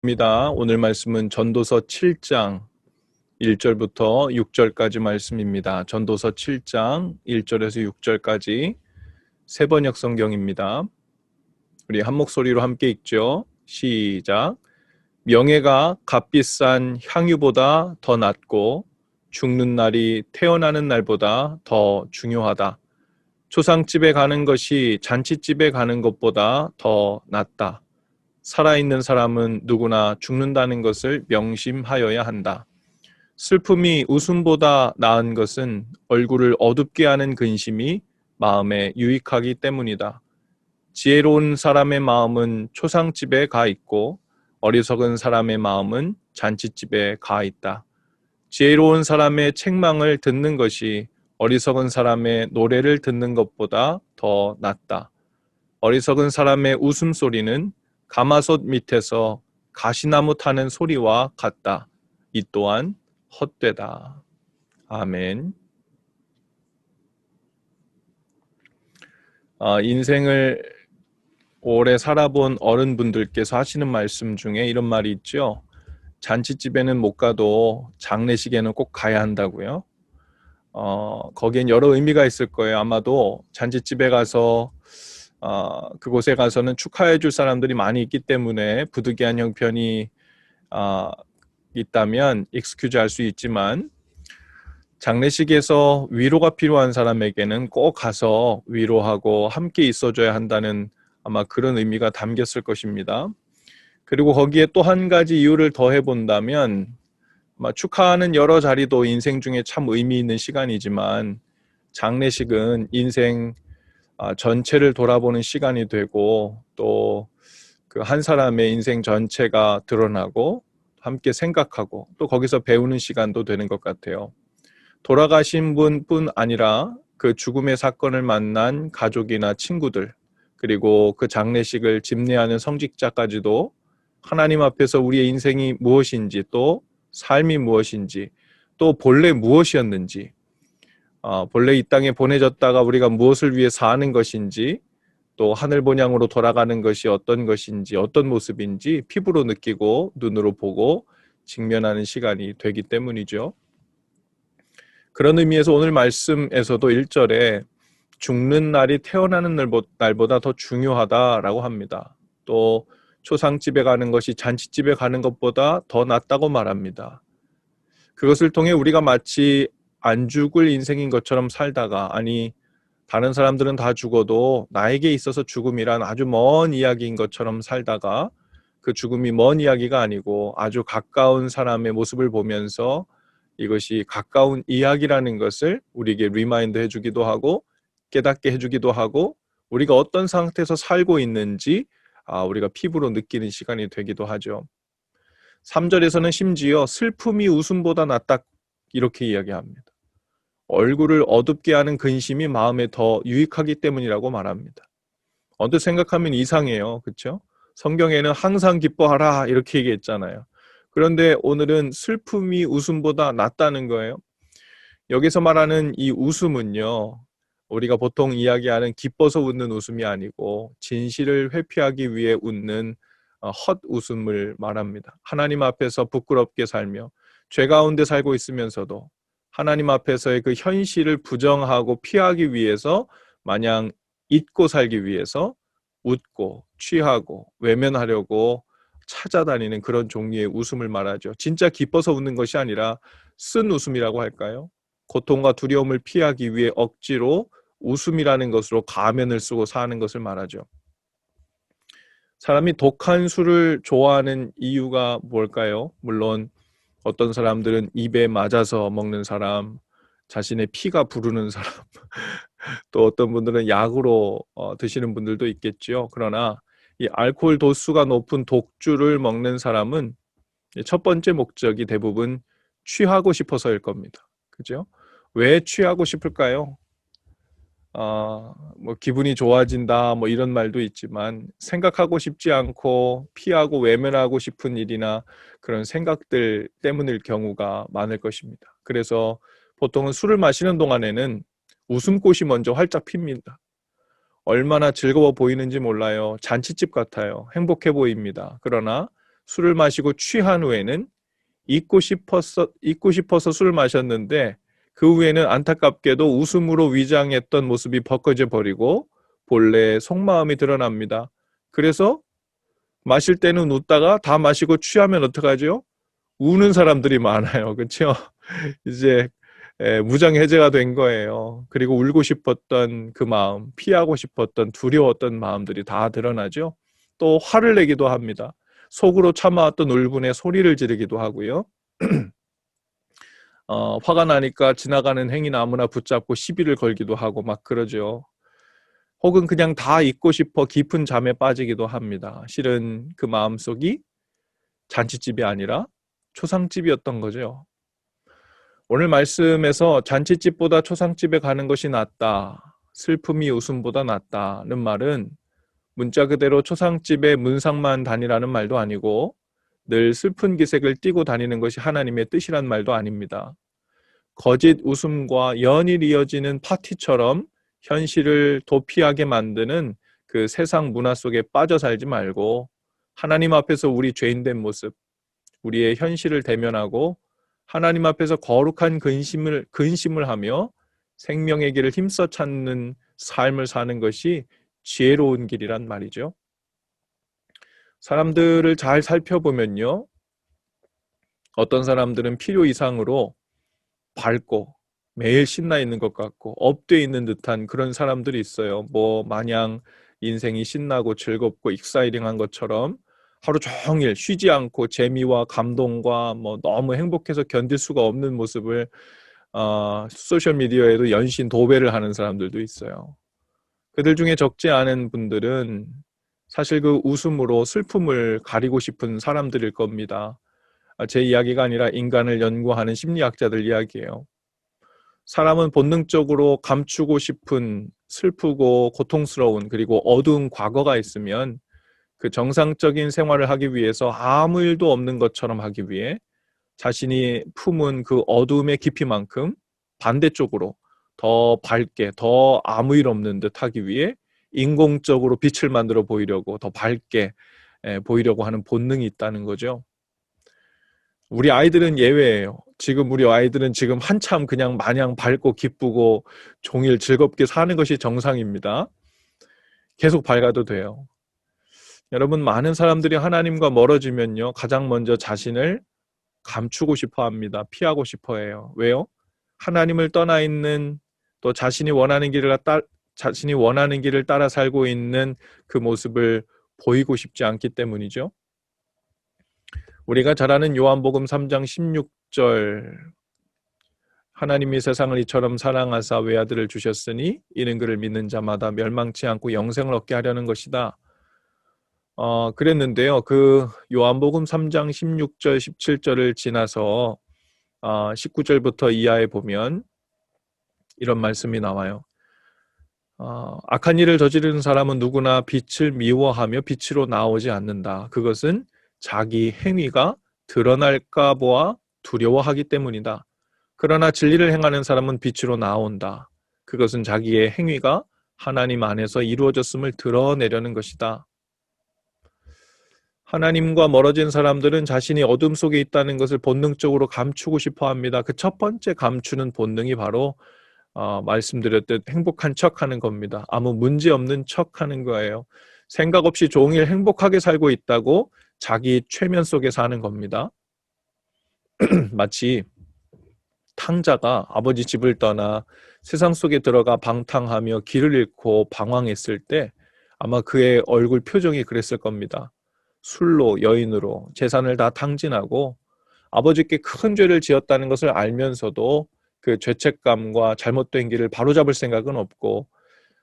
입니다. 오늘 말씀은 전도서 7장 1절부터 6절까지 말씀입니다. 전도서 7장 1절에서 6절까지 세번역 성경입니다. 우리 한 목소리로 함께 읽죠. 시작. 명예가 값비싼 향유보다 더 낫고 죽는 날이 태어나는 날보다 더 중요하다. 초상집에 가는 것이 잔치집에 가는 것보다 더 낫다. 살아있는 사람은 누구나 죽는다는 것을 명심하여야 한다. 슬픔이 웃음보다 나은 것은 얼굴을 어둡게 하는 근심이 마음에 유익하기 때문이다. 지혜로운 사람의 마음은 초상집에 가 있고 어리석은 사람의 마음은 잔치집에 가 있다. 지혜로운 사람의 책망을 듣는 것이 어리석은 사람의 노래를 듣는 것보다 더 낫다. 어리석은 사람의 웃음소리는 가마솥 밑에서 가시나무 타는 소리와 같다. 이 또한 헛되다. 아멘. 인생을 오래 살아본 어른분들께서 하시는 말씀 중에 이런 말이 있죠. 잔치집에는 못 가도 장례식에는 꼭 가야 한다고요. 거기엔 여러 의미가 있을 거예요. 아마도 잔치집에 가서 그곳에 가서는 축하해 줄 사람들이 많이 있기 때문에 부득이한 형편이 있다면 익스큐즈 할 수 있지만 장례식에서 위로가 필요한 사람에게는 꼭 가서 위로하고 함께 있어줘야 한다는 아마 그런 의미가 담겼을 것입니다. 그리고 거기에 또 한 가지 이유를 더해 본다면 아마 축하하는 여러 자리도 인생 중에 참 의미 있는 시간이지만 장례식은 인생 전체를 돌아보는 시간이 되고 또 그 한 사람의 인생 전체가 드러나고 함께 생각하고 또 거기서 배우는 시간도 되는 것 같아요. 돌아가신 분뿐 아니라 그 죽음의 사건을 만난 가족이나 친구들 그리고 그 장례식을 집례하는 성직자까지도 하나님 앞에서 우리의 인생이 무엇인지 또 삶이 무엇인지 또 본래 무엇이었는지 본래 이 땅에 보내졌다가 우리가 무엇을 위해 사는 것인지 또 하늘 본향으로 돌아가는 것이 어떤 것인지 어떤 모습인지 피부로 느끼고 눈으로 보고 직면하는 시간이 되기 때문이죠. 그런 의미에서 오늘 말씀에서도 1절에 죽는 날이 태어나는 날보다 더 중요하다라고 합니다. 또 초상집에 가는 것이 잔치집에 가는 것보다 더 낫다고 말합니다. 그것을 통해 우리가 마치 안 죽을 인생인 것처럼 살다가 아니 다른 사람들은 다 죽어도 나에게 있어서 죽음이란 아주 먼 이야기인 것처럼 살다가 그 죽음이 먼 이야기가 아니고 아주 가까운 사람의 모습을 보면서 이것이 가까운 이야기라는 것을 우리에게 리마인드 해주기도 하고 깨닫게 해주기도 하고 우리가 어떤 상태에서 살고 있는지 우리가 피부로 느끼는 시간이 되기도 하죠. 3절에서는 심지어 슬픔이 웃음보다 낫다 이렇게 이야기합니다. 얼굴을 어둡게 하는 근심이 마음에 더 유익하기 때문이라고 말합니다. 언뜻 생각하면 이상해요. 그렇죠? 성경에는 항상 기뻐하라 이렇게 얘기했잖아요. 그런데 오늘은 슬픔이 웃음보다 낫다는 거예요. 여기서 말하는 이 웃음은요. 우리가 보통 이야기하는 기뻐서 웃는 웃음이 아니고 진실을 회피하기 위해 웃는 헛웃음을 말합니다. 하나님 앞에서 부끄럽게 살며 죄 가운데 살고 있으면서도 하나님 앞에서의 그 현실을 부정하고 피하기 위해서 마냥 잊고 살기 위해서 웃고 취하고 외면하려고 찾아다니는 그런 종류의 웃음을 말하죠. 진짜 기뻐서 웃는 것이 아니라 쓴 웃음이라고 할까요? 고통과 두려움을 피하기 위해 억지로 웃음이라는 것으로 가면을 쓰고 사는 것을 말하죠. 사람이 독한 술을 좋아하는 이유가 뭘까요? 물론 어떤 사람들은 입에 맞아서 먹는 사람, 자신의 피가 부르는 사람, 또 어떤 분들은 약으로 드시는 분들도 있겠죠. 그러나 이 알코올 도수가 높은 독주를 먹는 사람은 첫 번째 목적이 대부분 취하고 싶어서일 겁니다. 그죠? 왜 취하고 싶을까요? 뭐 기분이 좋아진다 뭐 이런 말도 있지만 생각하고 싶지 않고 피하고 외면하고 싶은 일이나 그런 생각들 때문일 경우가 많을 것입니다. 그래서 보통은 술을 마시는 동안에는 웃음꽃이 먼저 활짝 핍니다. 얼마나 즐거워 보이는지 몰라요. 잔치집 같아요. 행복해 보입니다. 그러나 술을 마시고 취한 후에는 잊고 싶어서 술을 마셨는데 그 후에는 안타깝게도 웃음으로 위장했던 모습이 벗겨져 버리고 본래의 속마음이 드러납니다. 그래서 마실 때는 웃다가 다 마시고 취하면 어떡하죠? 우는 사람들이 많아요. 그렇죠? 이제 무장해제가 된 거예요. 그리고 울고 싶었던 그 마음, 피하고 싶었던 두려웠던 마음들이 다 드러나죠. 또 화를 내기도 합니다. 속으로 참아왔던 울분에 소리를 지르기도 하고요. 화가 나니까 지나가는 행인 아무나 붙잡고 시비를 걸기도 하고 막 그러죠. 혹은 그냥 다 잊고 싶어 깊은 잠에 빠지기도 합니다. 실은 그 마음속이 잔치집이 아니라 초상집이었던 거죠. 오늘 말씀에서 잔치집보다 초상집에 가는 것이 낫다. 슬픔이 웃음보다 낫다는 말은 문자 그대로 초상집에 문상만 다니라는 말도 아니고 늘 슬픈 기색을 띠고 다니는 것이 하나님의 뜻이란 말도 아닙니다. 거짓 웃음과 연일 이어지는 파티처럼 현실을 도피하게 만드는 그 세상 문화 속에 빠져 살지 말고 하나님 앞에서 우리 죄인된 모습, 우리의 현실을 대면하고 하나님 앞에서 거룩한 근심을 하며 생명의 길을 힘써 찾는 삶을 사는 것이 지혜로운 길이란 말이죠. 사람들을 잘 살펴보면요. 어떤 사람들은 필요 이상으로 밝고 매일 신나 있는 것 같고 업돼 있는 듯한 그런 사람들이 있어요. 뭐 마냥 인생이 신나고 즐겁고 익사이링한 것처럼 하루 종일 쉬지 않고 재미와 감동과 뭐 너무 행복해서 견딜 수가 없는 모습을 소셜 미디어에도 연신 도배를 하는 사람들도 있어요. 그들 중에 적지 않은 분들은 사실 그 웃음으로 슬픔을 가리고 싶은 사람들일 겁니다. 제 이야기가 아니라 인간을 연구하는 심리학자들 이야기예요. 사람은 본능적으로 감추고 싶은 슬프고 고통스러운 그리고 어두운 과거가 있으면 그 정상적인 생활을 하기 위해서 아무 일도 없는 것처럼 하기 위해 자신이 품은 그 어두움의 깊이만큼 반대쪽으로 더 밝게, 더 아무 일 없는 듯 하기 위해 인공적으로 빛을 만들어 보이려고 더 밝게 보이려고 하는 본능이 있다는 거죠. 우리 아이들은 예외예요. 지금 우리 아이들은 지금 한참 그냥 마냥 밝고 기쁘고 종일 즐겁게 사는 것이 정상입니다. 계속 밝아도 돼요. 여러분, 많은 사람들이 하나님과 멀어지면요, 가장 먼저 자신을 감추고 싶어 합니다. 피하고 싶어 해요. 왜요? 하나님을 떠나 있는 또 자신이 원하는 길을 따라 살고 있는 그 모습을 보이고 싶지 않기 때문이죠. 우리가 잘 아는 요한복음 3장 16절 하나님이 세상을 이처럼 사랑하사 외아들을 주셨으니 이는 그를 믿는 자마다 멸망치 않고 영생을 얻게 하려는 것이다. 그랬는데요. 그 요한복음 3장 16절 17절을 지나서 19절부터 이하에 보면 이런 말씀이 나와요. 악한 일을 저지르는 사람은 누구나 빛을 미워하며 빛으로 나오지 않는다. 그것은 자기 행위가 드러날까 보아 두려워하기 때문이다. 그러나 진리를 행하는 사람은 빛으로 나온다. 그것은 자기의 행위가 하나님 안에서 이루어졌음을 드러내려는 것이다. 하나님과 멀어진 사람들은 자신이 어둠 속에 있다는 것을 본능적으로 감추고 싶어 합니다. 그 첫 번째 감추는 본능이 바로 말씀드렸듯 행복한 척하는 겁니다. 아무 문제 없는 척하는 거예요. 생각 없이 종일 행복하게 살고 있다고 자기 최면 속에 사는 겁니다. 마치 탕자가 아버지 집을 떠나 세상 속에 들어가 방탕하며 길을 잃고 방황했을 때 아마 그의 얼굴 표정이 그랬을 겁니다. 술로 여인으로 재산을 다 탕진하고 아버지께 큰 죄를 지었다는 것을 알면서도 그 죄책감과 잘못된 길을 바로잡을 생각은 없고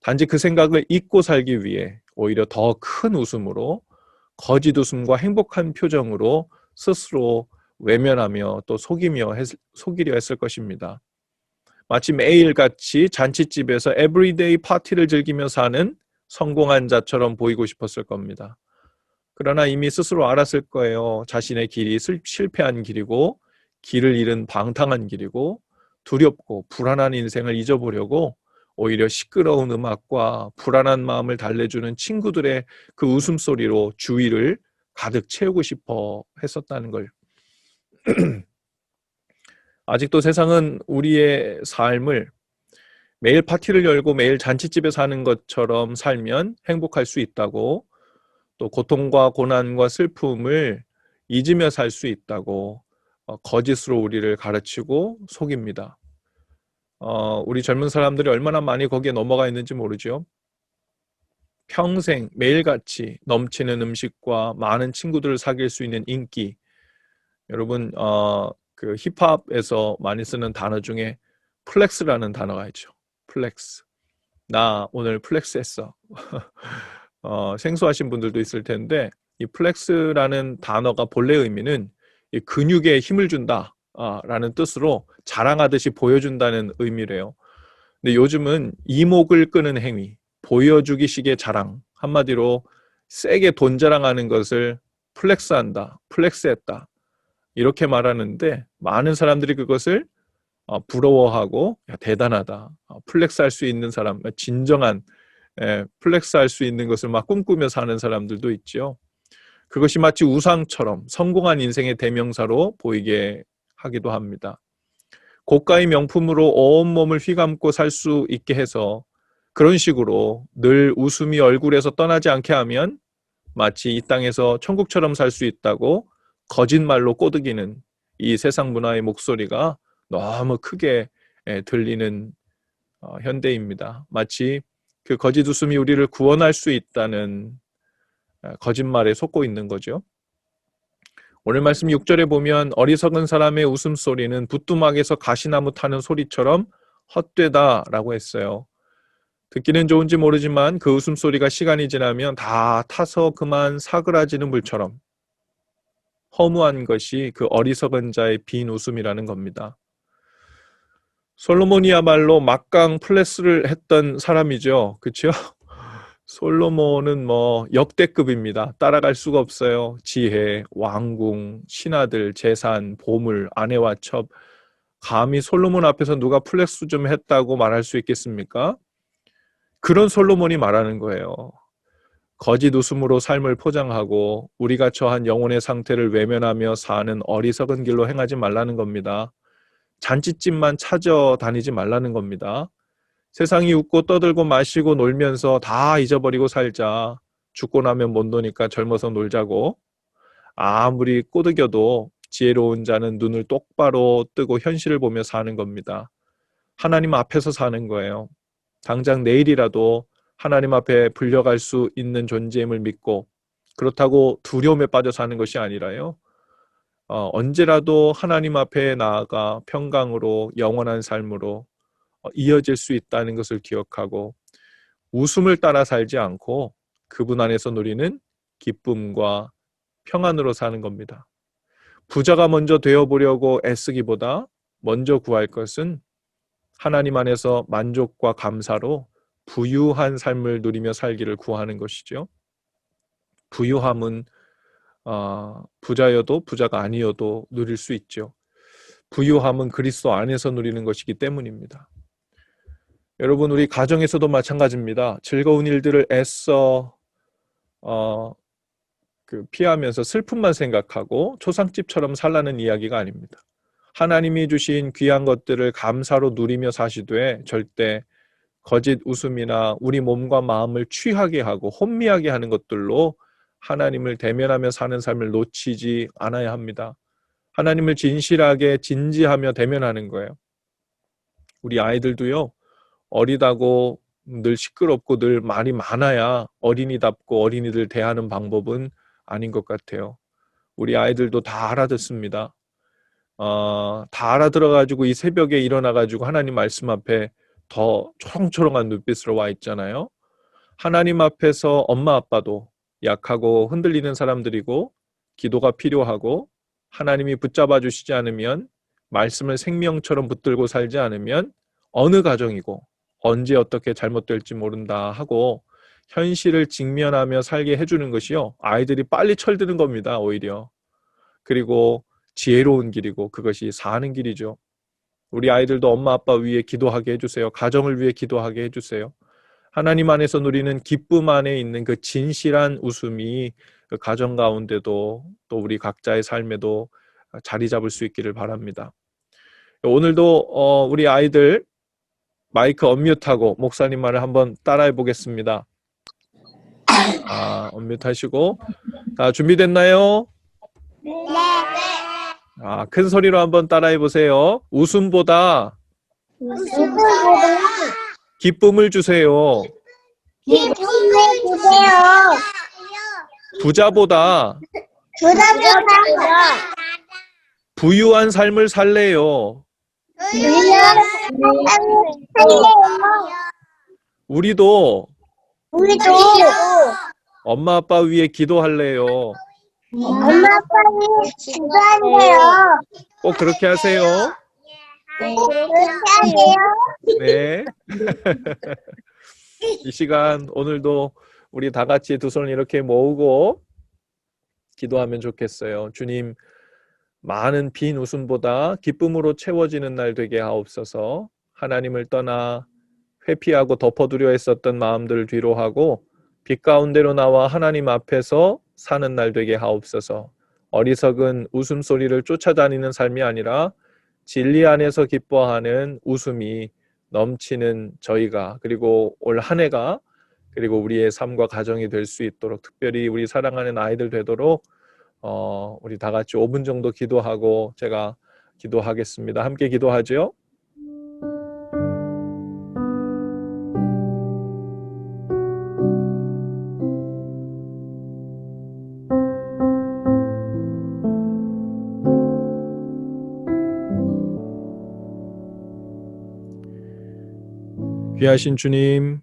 단지 그 생각을 잊고 살기 위해 오히려 더 큰 웃음으로 거짓 웃음과 행복한 표정으로 스스로 외면하며 또 속이려 했을 것입니다. 마치 매일같이 잔치집에서 에브리데이 파티를 즐기며 사는 성공한 자처럼 보이고 싶었을 겁니다. 그러나 이미 스스로 알았을 거예요. 자신의 길이 실패한 길이고 길을 잃은 방탕한 길이고 두렵고 불안한 인생을 잊어보려고 오히려 시끄러운 음악과 불안한 마음을 달래주는 친구들의 그 웃음소리로 주위를 가득 채우고 싶어 했었다는 걸. 아직도 세상은 우리의 삶을 매일 파티를 열고 매일 잔치집에 사는 것처럼 살면 행복할 수 있다고, 또 고통과 고난과 슬픔을 잊으며 살 수 있다고 거짓으로 우리를 가르치고 속입니다. 우리 젊은 사람들이 얼마나 많이 거기에 넘어가 있는지 모르죠. 평생 매일같이 넘치는 음식과 많은 친구들을 사귈 수 있는 인기. 여러분, 그 힙합에서 많이 쓰는 단어 중에 플렉스라는 단어가 있죠. 플렉스. 나 오늘 플렉스 했어. 생소하신 분들도 있을 텐데, 이 플렉스라는 단어가 본래 의미는 이 근육에 힘을 준다 라는 뜻으로 자랑하듯이 보여준다는 의미래요. 근데 요즘은 이목을 끄는 행위, 보여주기식의 자랑, 한마디로 세게 돈 자랑하는 것을 플렉스한다, 플렉스했다, 이렇게 말하는데, 많은 사람들이 그것을 부러워하고, 야, 대단하다, 플렉스할 수 있는 사람, 진정한 플렉스할 수 있는 것을 막 꿈꾸며 사는 사람들도 있죠. 그것이 마치 우상처럼 성공한 인생의 대명사로 보이게 하기도 합니다. 고가의 명품으로 온몸을 휘감고 살 수 있게 해서 그런 식으로 늘 웃음이 얼굴에서 떠나지 않게 하면 마치 이 땅에서 천국처럼 살 수 있다고 거짓말로 꼬드기는 이 세상 문화의 목소리가 너무 크게 들리는 현대입니다. 마치 그 거짓 웃음이 우리를 구원할 수 있다는 거짓말에 속고 있는 거죠. 오늘 말씀 6절에 보면 어리석은 사람의 웃음소리는 부뚜막에서 가시나무 타는 소리처럼 헛되다라고 했어요. 듣기는 좋은지 모르지만 그 웃음소리가 시간이 지나면 다 타서 그만 사그라지는 물처럼 허무한 것이 그 어리석은 자의 빈 웃음이라는 겁니다. 솔로몬이야말로 막강 플레스를 했던 사람이죠. 그렇죠? 솔로몬은 뭐 역대급입니다. 따라갈 수가 없어요. 지혜, 왕궁, 신하들, 재산, 보물, 아내와 첩. 감히 솔로몬 앞에서 누가 플렉스 좀 했다고 말할 수 있겠습니까? 그런 솔로몬이 말하는 거예요. 거짓 웃음으로 삶을 포장하고 우리가 처한 영혼의 상태를 외면하며 사는 어리석은 길로 행하지 말라는 겁니다. 잔치집만 찾아다니지 말라는 겁니다. 세상이 웃고 떠들고 마시고 놀면서 다 잊어버리고 살자. 죽고 나면 못 노니까 젊어서 놀자고. 아무리 꼬드겨도 지혜로운 자는 눈을 똑바로 뜨고 현실을 보며 사는 겁니다. 하나님 앞에서 사는 거예요. 당장 내일이라도 하나님 앞에 불려갈 수 있는 존재임을 믿고, 그렇다고 두려움에 빠져 사는 것이 아니라요. 언제라도 하나님 앞에 나아가 평강으로 영원한 삶으로 이어질 수 있다는 것을 기억하고 웃음을 따라 살지 않고 그분 안에서 누리는 기쁨과 평안으로 사는 겁니다. 부자가 먼저 되어보려고 애쓰기보다 먼저 구할 것은 하나님 안에서 만족과 감사로 부유한 삶을 누리며 살기를 구하는 것이죠. 부유함은 부자여도 부자가 아니어도 누릴 수 있죠. 부유함은 그리스도 안에서 누리는 것이기 때문입니다. 여러분, 우리 가정에서도 마찬가지입니다. 즐거운 일들을 애써 피하면서 슬픔만 생각하고 초상집처럼 살라는 이야기가 아닙니다. 하나님이 주신 귀한 것들을 감사로 누리며 사시되 절대 거짓 웃음이나 우리 몸과 마음을 취하게 하고 혼미하게 하는 것들로 하나님을 대면하며 사는 삶을 놓치지 않아야 합니다. 하나님을 진실하게 진지하며 대면하는 거예요. 우리 아이들도요, 어리다고 늘 시끄럽고 늘 말이 많아야 어린이답고 어린이들 대하는 방법은 아닌 것 같아요. 우리 아이들도 다 알아듣습니다. 다 알아들어가지고 이 새벽에 일어나가지고 하나님 말씀 앞에 더 초롱초롱한 눈빛으로 와 있잖아요. 하나님 앞에서 엄마 아빠도 약하고 흔들리는 사람들이고 기도가 필요하고 하나님이 붙잡아 주시지 않으면, 말씀을 생명처럼 붙들고 살지 않으면 어느 가정이고 언제 어떻게 잘못될지 모른다 하고 현실을 직면하며 살게 해주는 것이요, 아이들이 빨리 철드는 겁니다. 오히려. 그리고 지혜로운 길이고 그것이 사는 길이죠. 우리 아이들도 엄마 아빠 위해 기도하게 해주세요. 가정을 위해 기도하게 해주세요. 하나님 안에서 누리는 기쁨 안에 있는 그 진실한 웃음이 그 가정 가운데도 또 우리 각자의 삶에도 자리 잡을 수 있기를 바랍니다. 오늘도 우리 아이들 마이크 언뮤트하고 목사님 말을 한번 따라해 보겠습니다. 언뮤트 하시고. 자, 준비됐나요? 네. 큰 소리로 한번 따라해 보세요. 웃음보다 기쁨을 주세요. 기쁨을 주세요. 부자보다 부유한 삶을 살래요. 우리도 엄마 아빠 위해 기도할래요. 엄마 아빠는 기도하세요. 꼭 그렇게 하세요. 그렇게 하세요. 네. 이 시간 오늘도 우리 다 같이 두 손을 이렇게 모으고 기도하면 좋겠어요. 주님, 많은 빈 웃음보다 기쁨으로 채워지는 날 되게 하옵소서. 하나님을 떠나 회피하고 덮어두려 했었던 마음들을 뒤로 하고 빛 가운데로 나와 하나님 앞에서 사는 날 되게 하옵소서. 어리석은 웃음소리를 쫓아다니는 삶이 아니라 진리 안에서 기뻐하는 웃음이 넘치는 저희가, 그리고 올 한 해가, 그리고 우리의 삶과 가정이 될 수 있도록, 특별히 우리 사랑하는 아이들 되도록 우리 다 같이 5분 정도 기도하고 제가 기도하겠습니다. 함께 기도하죠. 귀하신 주님,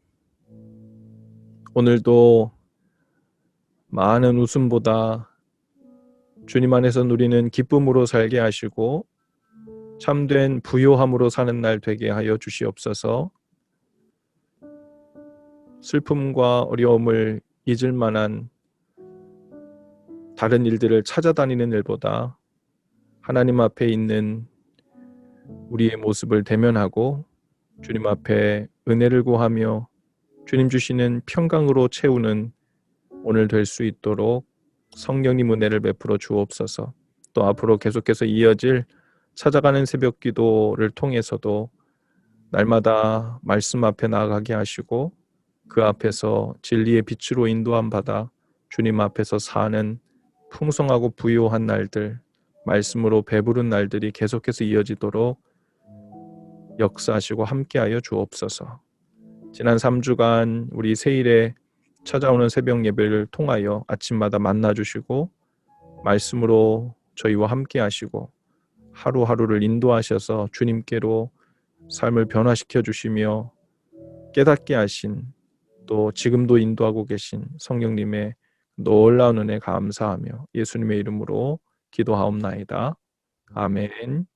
오늘도 많은 웃음보다 주님 안에서 누리는 기쁨으로 살게 하시고 참된 부요함으로 사는 날 되게 하여 주시옵소서. 슬픔과 어려움을 잊을 만한 다른 일들을 찾아다니는 일보다 하나님 앞에 있는 우리의 모습을 대면하고 주님 앞에 은혜를 구하며 주님 주시는 평강으로 채우는 오늘 될 수 있도록 성령님 은혜를 베풀어 주옵소서. 또 앞으로 계속해서 이어질 찾아가는 새벽 기도를 통해서도 날마다 말씀 앞에 나아가게 하시고 그 앞에서 진리의 빛으로 인도함 받아 주님 앞에서 사는 풍성하고 부요한 날들, 말씀으로 배부른 날들이 계속해서 이어지도록 역사하시고 함께하여 주옵소서. 지난 3주간 우리 새일에 찾아오는 새벽 예배를 통하여 아침마다 만나주시고 말씀으로 저희와 함께하시고 하루하루를 인도하셔서 주님께로 삶을 변화시켜 주시며 깨닫게 하신, 또 지금도 인도하고 계신 성령님의 놀라운 은혜 감사하며 예수님의 이름으로 기도하옵나이다. 아멘.